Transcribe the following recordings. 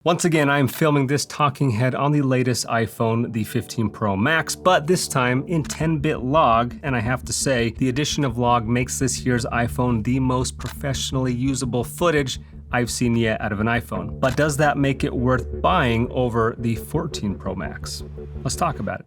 Once again, I'm filming this talking head on the latest iPhone, the 15 Pro Max, but this time in 10-bit log, and I have to say, the addition of log makes this year's iPhone the most professionally usable footage I've seen yet out of an iPhone. But does that make it worth buying over the 14 Pro Max? Let's talk about it.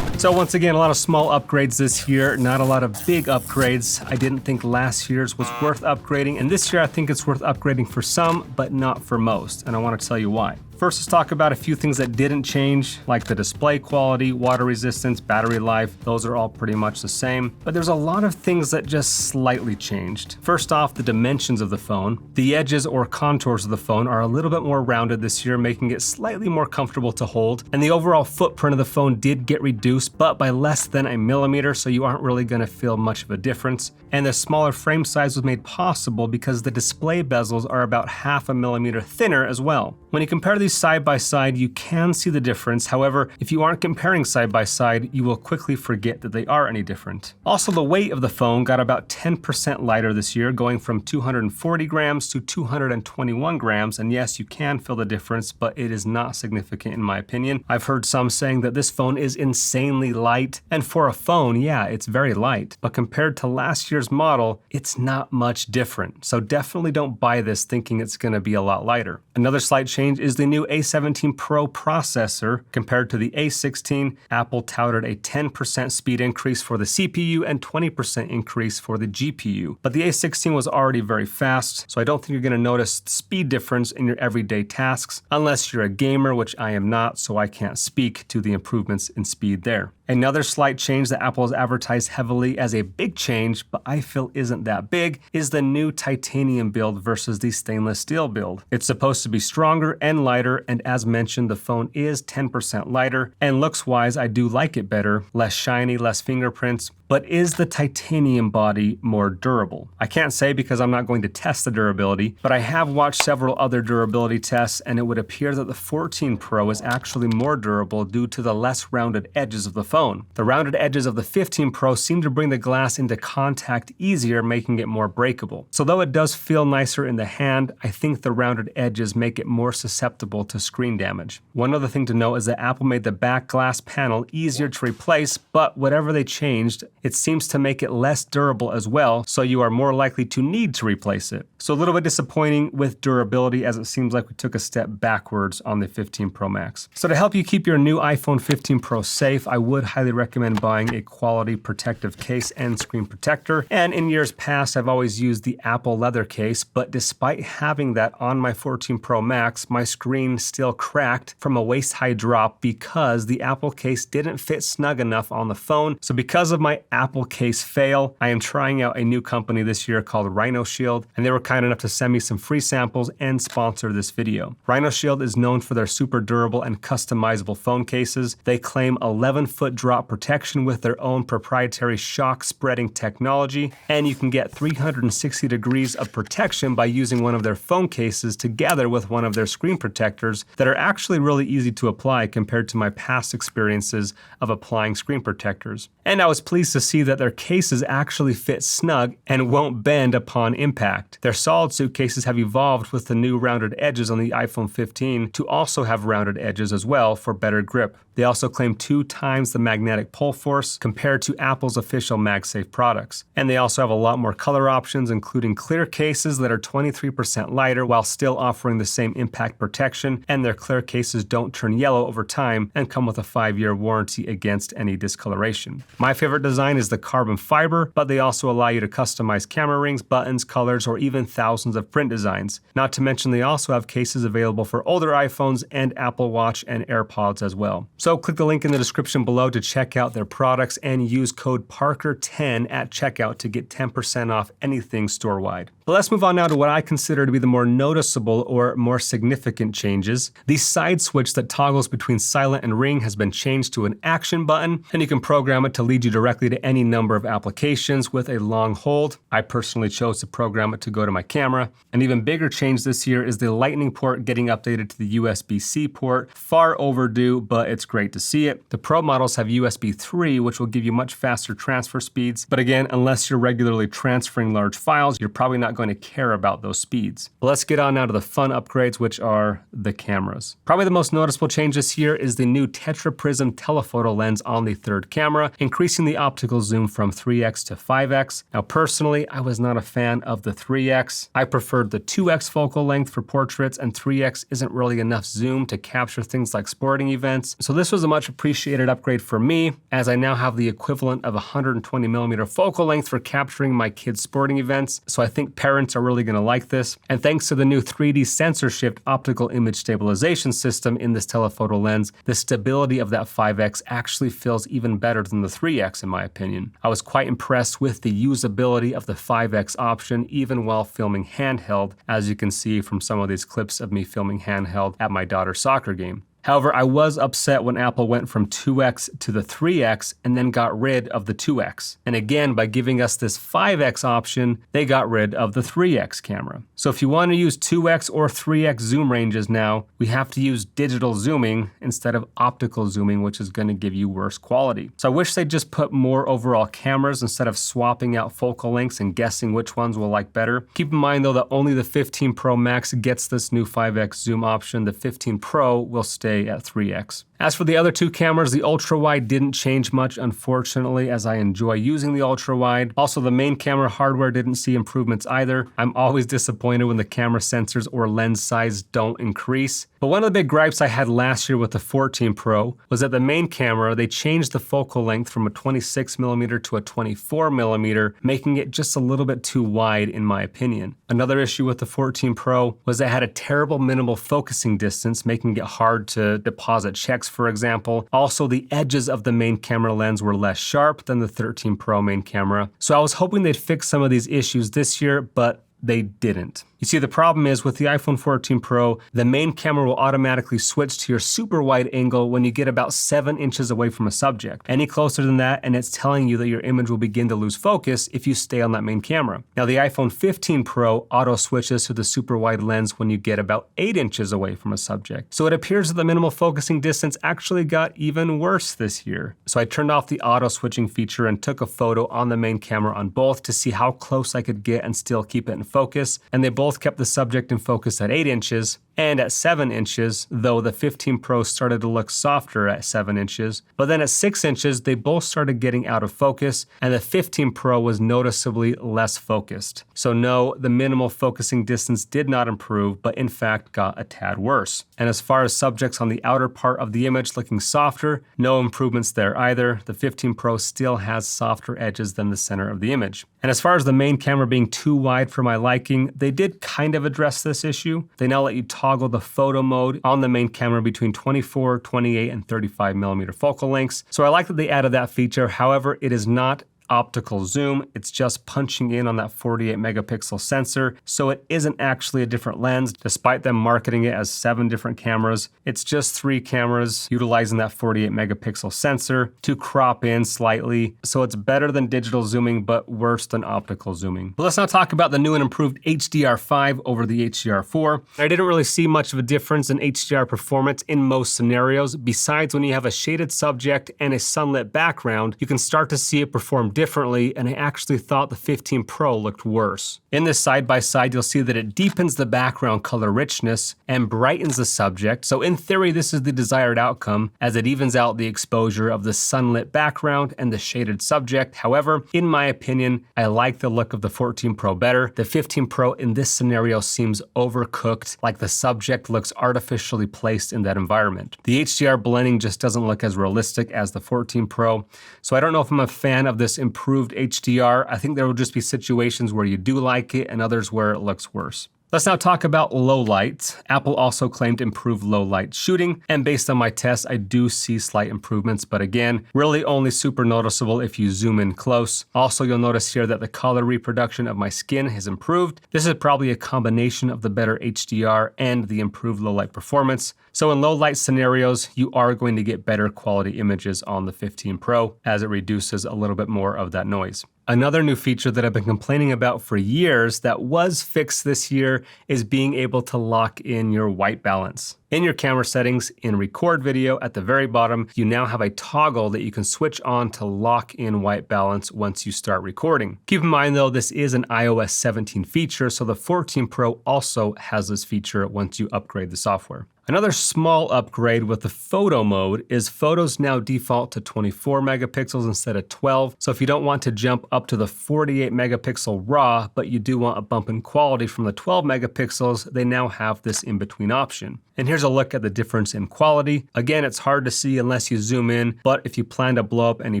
So once again, a lot of small upgrades this year, not a lot of big upgrades. I didn't think last year's was worth upgrading, and this year I think it's worth upgrading for some, but not for most, and I want to tell you why. First, let's talk about a few things that didn't change, like the display quality, water resistance, battery life. Those are all pretty much the same, but there's a lot of things that just slightly changed. First off, the dimensions of the phone. The edges or contours of the phone are a little bit more rounded this year, making it slightly more comfortable to hold. And the overall footprint of the phone did get reduced, but by less than a millimeter, so you aren't really gonna feel much of a difference. And the smaller frame size was made possible because the display bezels are about 0.5 millimeter thinner as well. When you compare these side by side, you can see the difference. However, if you aren't comparing side by side, you will quickly forget that they are any different. Also, the weight of the phone got about 10% lighter this year, going from 240 grams to 221 grams. And yes, you can feel the difference, but it is not significant in my opinion. I've heard some saying that this phone is insanely light. And for a phone, yeah, it's very light. But compared to last year's model, it's not much different. So definitely don't buy this thinking it's gonna be a lot lighter. Another slight change is the new A17 Pro processor. Compared to the A16, Apple touted a 10% speed increase for the CPU and 20% increase for the GPU. But the A16 was already very fast, so I don't think you're gonna notice the speed difference in your everyday tasks, unless you're a gamer, which I am not, so I can't speak to the improvements in speed there. Another slight change that Apple has advertised heavily as a big change, but I feel isn't that big, is the new titanium build versus the stainless steel build. It's supposed to be stronger and lighter, and as mentioned, the phone is 10% lighter, and looks-wise, I do like it better, less shiny, less fingerprints. But is the titanium body more durable? I can't say because I'm not going to test the durability, but I have watched several other durability tests, and it would appear that the 14 Pro is actually more durable due to the less rounded edges of the phone. The rounded edges of the 15 Pro seem to bring the glass into contact easier, making it more breakable. So though it does feel nicer in the hand, I think the rounded edges make it more susceptible to screen damage. One other thing to note is that Apple made the back glass panel easier to replace, but whatever they changed, it seems to make it less durable as well, so you are more likely to need to replace it. So a little bit disappointing with durability, as it seems like we took a step backwards on the 15 Pro Max. So to help you keep your new iPhone 15 Pro safe, I would highly recommend buying a quality protective case and screen protector. And in years past, I've always used the Apple leather case, but despite having that on my 14 Pro Max, my screen still cracked from a waist-high drop because the Apple case didn't fit snug enough on the phone. So because of my Apple case fail, I am trying out a new company this year called Rhino Shield, and they were kind enough to send me some free samples and sponsor this video. Rhino Shield is known for their super durable and customizable phone cases. They claim 11-foot drop protection with their own proprietary shock spreading technology, and you can get 360 degrees of protection by using one of their phone cases together with one of their screen protectors that are actually really easy to apply compared to my past experiences of applying screen protectors. And I was pleased to see that their cases actually fit snug and won't bend upon impact. Their solid suitcases have evolved with the new rounded edges on the iPhone 15 to also have rounded edges as well for better grip. They also claim 2 times the magnetic pull force compared to Apple's official MagSafe products. And they also have a lot more color options, including clear cases that are 23% lighter while still offering the same impact protection, and their clear cases don't turn yellow over time and come with a 5-year warranty against any discoloration. My favorite design is the carbon fiber, but they also allow you to customize camera rings, buttons, colors, or even thousands of print designs. Not to mention they also have cases available for older iPhones and Apple Watch and AirPods as well. So click the link in the description below to check out their products and use code Parker10 at checkout to get 10% off anything store-wide. But let's move on now to what I consider to be the more noticeable or more significant changes. The side switch that toggles between silent and ring has been changed to an action button, and you can program it to lead you directly to any number of applications with a long hold. I personally chose to program it to go to my camera. An even bigger change this year is the Lightning port getting updated to the USB-C port. Far overdue, but it's great to see it. The Pro models have USB 3, which will give you much faster transfer speeds. But again, unless you're regularly transferring large files, you're probably not not going to care about those speeds. But let's get on now to the fun upgrades, which are the cameras. Probably the most noticeable change this year is the new tetraprism telephoto lens on the third camera, increasing the optical zoom from 3x to 5x. Now personally, I was not a fan of the 3x. I preferred the 2x focal length for portraits, and 3x isn't really enough zoom to capture things like sporting events. So this was a much appreciated upgrade for me, as I now have the equivalent of 120mm focal length for capturing my kids' sporting events. So I think parents are really going to like this. And thanks to the new 3D sensor shift optical image stabilization system in this telephoto lens, the stability of that 5x actually feels even better than the 3x in my opinion. I was quite impressed with the usability of the 5x option even while filming handheld, as you can see from some of these clips of me filming handheld at my daughter's soccer game. However, I was upset when Apple went from 2x to the 3x and then got rid of the 2x. And again, by giving us this 5x option, they got rid of the 3x camera. So if you want to use 2x or 3x zoom ranges now, we have to use digital zooming instead of optical zooming, which is going to give you worse quality. So I wish they'd just put more overall cameras instead of swapping out focal lengths and guessing which ones we'll like better. Keep in mind though that only the 15 Pro Max gets this new 5x zoom option. The 15 Pro will stay at 3x. As for the other two cameras, the ultra-wide didn't change much, unfortunately, as I enjoy using the ultra-wide. Also, the main camera hardware didn't see improvements either. I'm always disappointed when the camera sensors or lens size don't increase. But one of the big gripes I had last year with the 14 Pro was that the main camera, they changed the focal length from a 26mm to a 24mm, making it just a little bit too wide in my opinion. Another issue with the 14 Pro was it had a terrible minimal focusing distance, making it hard to deposit checks, for example. Also, the edges of the main camera lens were less sharp than the 13 Pro main camera. So I was hoping they'd fix some of these issues this year, but they didn't. You see, the problem is with the iPhone 14 Pro, the main camera will automatically switch to your super wide angle when you get about 7 inches away from a subject. Any closer than that, and it's telling you that your image will begin to lose focus if you stay on that main camera. Now, the iPhone 15 Pro auto switches to the super wide lens when you get about 8 inches away from a subject. So it appears that the minimal focusing distance actually got even worse this year. So I turned off the auto switching feature and took a photo on the main camera on both to see how close I could get and still keep it in focus. And they both kept the subject in focus at 8 inches and at 7 inches, though the 15 Pro started to look softer at 7 inches. But then at 6 inches, they both started getting out of focus, and the 15 Pro was noticeably less focused. So no, the minimal focusing distance did not improve, but in fact got a tad worse. And as far as subjects on the outer part of the image looking softer, no improvements there either. The 15 Pro still has softer edges than the center of the image. And as far as the main camera being too wide for my liking, they did kind of address this issue. They now let you toggle the photo mode on the main camera between 24, 28, and 35mm focal lengths. So I like that they added that feature. However, it is not optical zoom, it's just punching in on that 48 megapixel sensor, so it isn't actually a different lens, despite them marketing it as 7 different cameras. It's just 3 cameras utilizing that 48 megapixel sensor to crop in slightly, so it's better than digital zooming, but worse than optical zooming. But let's now talk about the new and improved HDR5 over the HDR4. I didn't really see much of a difference in HDR performance in most scenarios. Besides, when you have a shaded subject and a sunlit background, you can start to see it perform differently, and I actually thought the 15 Pro looked worse. In this side-by-side, you'll see that it deepens the background color richness and brightens the subject. So in theory, this is the desired outcome, as it evens out the exposure of the sunlit background and the shaded subject. However, in my opinion, I like the look of the 14 Pro better. The 15 Pro in this scenario seems overcooked, like the subject looks artificially placed in that environment. The HDR blending just doesn't look as realistic as the 14 Pro. So I don't know if I'm a fan of this improved HDR. I think there will just be situations where you do like it and others where it looks worse. Let's now talk about low light. Apple also claimed improved low light shooting, and based on my tests, I do see slight improvements, but again, really only super noticeable if you zoom in close. Also, you'll notice here that the color reproduction of my skin has improved. This is probably a combination of the better HDR and the improved low light performance. So in low light scenarios, you are going to get better quality images on the 15 Pro as it reduces a little bit more of that noise. Another new feature that I've been complaining about for years that was fixed this year is being able to lock in your white balance. In your camera settings, in record video at the very bottom, you now have a toggle that you can switch on to lock in white balance once you start recording. Keep in mind though, this is an iOS 17 feature, so the 14 Pro also has this feature once you upgrade the software. Another small upgrade with the photo mode is photos now default to 24 megapixels instead of 12. So if you don't want to jump up to the 48 megapixel RAW, but you do want a bump in quality from the 12 megapixels, they now have this in-between option. And here's a look at the difference in quality. Again, it's hard to see unless you zoom in, but if you plan to blow up any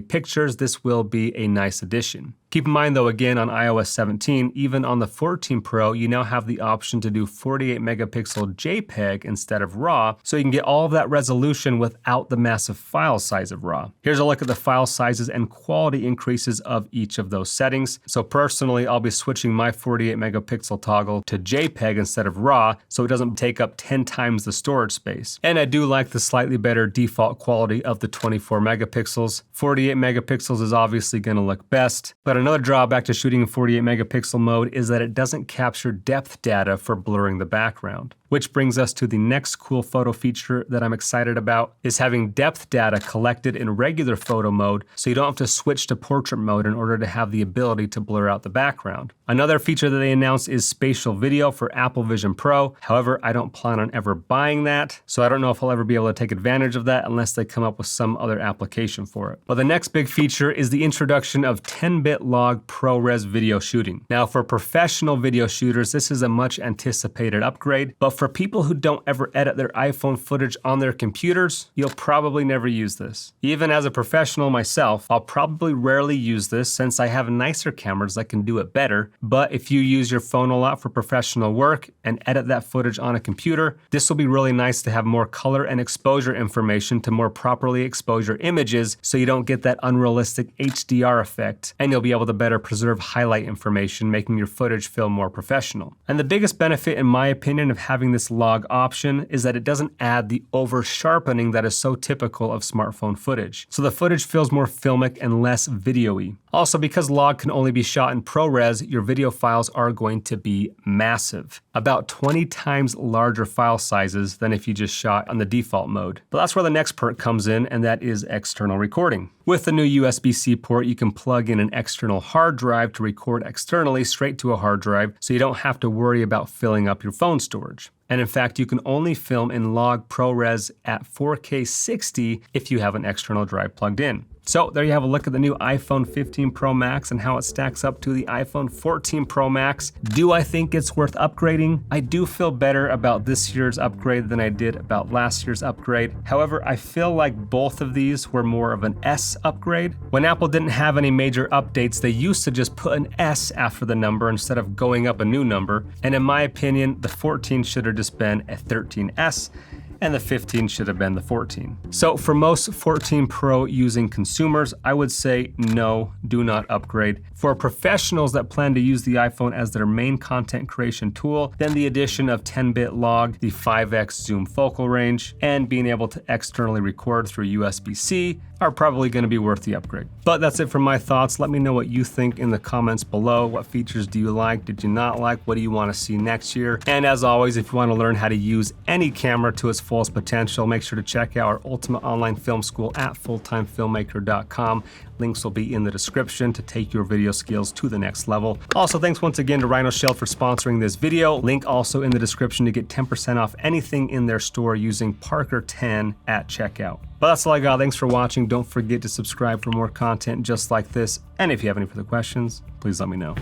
pictures, this will be a nice addition. Keep in mind though, again, on iOS 17, even on the 14 Pro, you now have the option to do 48 megapixel JPEG instead of RAW, so you can get all of that resolution without the massive file size of RAW. Here's a look at the file sizes and quality increases of each of those settings. So personally, I'll be switching my 48 megapixel toggle to JPEG instead of RAW, so it doesn't take up 10 times the storage space. And I do like the slightly better default quality of the 24 megapixels. 48 megapixels is obviously going to look best, but another drawback to shooting in 48 megapixel mode is that it doesn't capture depth data for blurring the background. Which brings us to the next cool photo feature that I'm excited about, is having depth data collected in regular photo mode so you don't have to switch to portrait mode in order to have the ability to blur out the background. Another feature that they announced is spatial video for Apple Vision Pro. However, I don't plan on ever buying that, so I don't know if I'll ever be able to take advantage of that unless they come up with some other application for it. But the next big feature is the introduction of 10-bit log ProRes video shooting. Now for professional video shooters, this is a much anticipated upgrade, but for people who don't ever edit their iPhone footage on their computers, you'll probably never use this. Even as a professional myself, I'll probably rarely use this since I have nicer cameras that can do it better. But if you use your phone a lot for professional work and edit that footage on a computer, this will be really nice to have more color and exposure information to more properly expose your images so you don't get that unrealistic HDR effect, and you'll be able to better preserve highlight information, making your footage feel more professional. And the biggest benefit, in my opinion, of having this log option is that it doesn't add the over sharpening that is so typical of smartphone footage. So the footage feels more filmic and less video-y. Also, because log can only be shot in ProRes, your video files are going to be massive. About 20 times larger file sizes than if you just shot on the default mode. But that's where the next perk comes in, and that is external recording. With the new USB-C port, you can plug in an external hard drive to record externally straight to a hard drive, so you don't have to worry about filling up your phone storage. And in fact, you can only film in log ProRes at 4K 60 if you have an external drive plugged in. So there you have a look at the new iPhone 15 Pro Max and how it stacks up to the iPhone 14 Pro Max. Do I think it's worth upgrading? I do feel better about this year's upgrade than I did about last year's upgrade. However, I feel like both of these were more of an S upgrade. When Apple didn't have any major updates, they used to just put an S after the number instead of going up a new number. And in my opinion, the 14 should have just been a 13S. And the 15 should have been the 14. So for most 14 Pro using consumers, I would say no, do not upgrade. For professionals that plan to use the iPhone as their main content creation tool, then the addition of 10-bit log, the 5x zoom focal range, and being able to externally record through USB-C are probably going to be worth the upgrade. But that's it for my thoughts. Let me know what you think in the comments below. What features do you like? Did you not like? What do you want to see next year? And as always, if you want to learn how to use any camera to its fullest potential, make sure to check out our Ultimate Online Film School at fulltimefilmmaker.com. Links will be in the description to take your video skills to the next level. Also, thanks once again to Rhino Shield for sponsoring this video. Link also in the description to get 10% off anything in their store using Parker10 at checkout. But that's all I got. Thanks for watching. Don't forget to subscribe for more content just like this. And if you have any further questions, please let me know.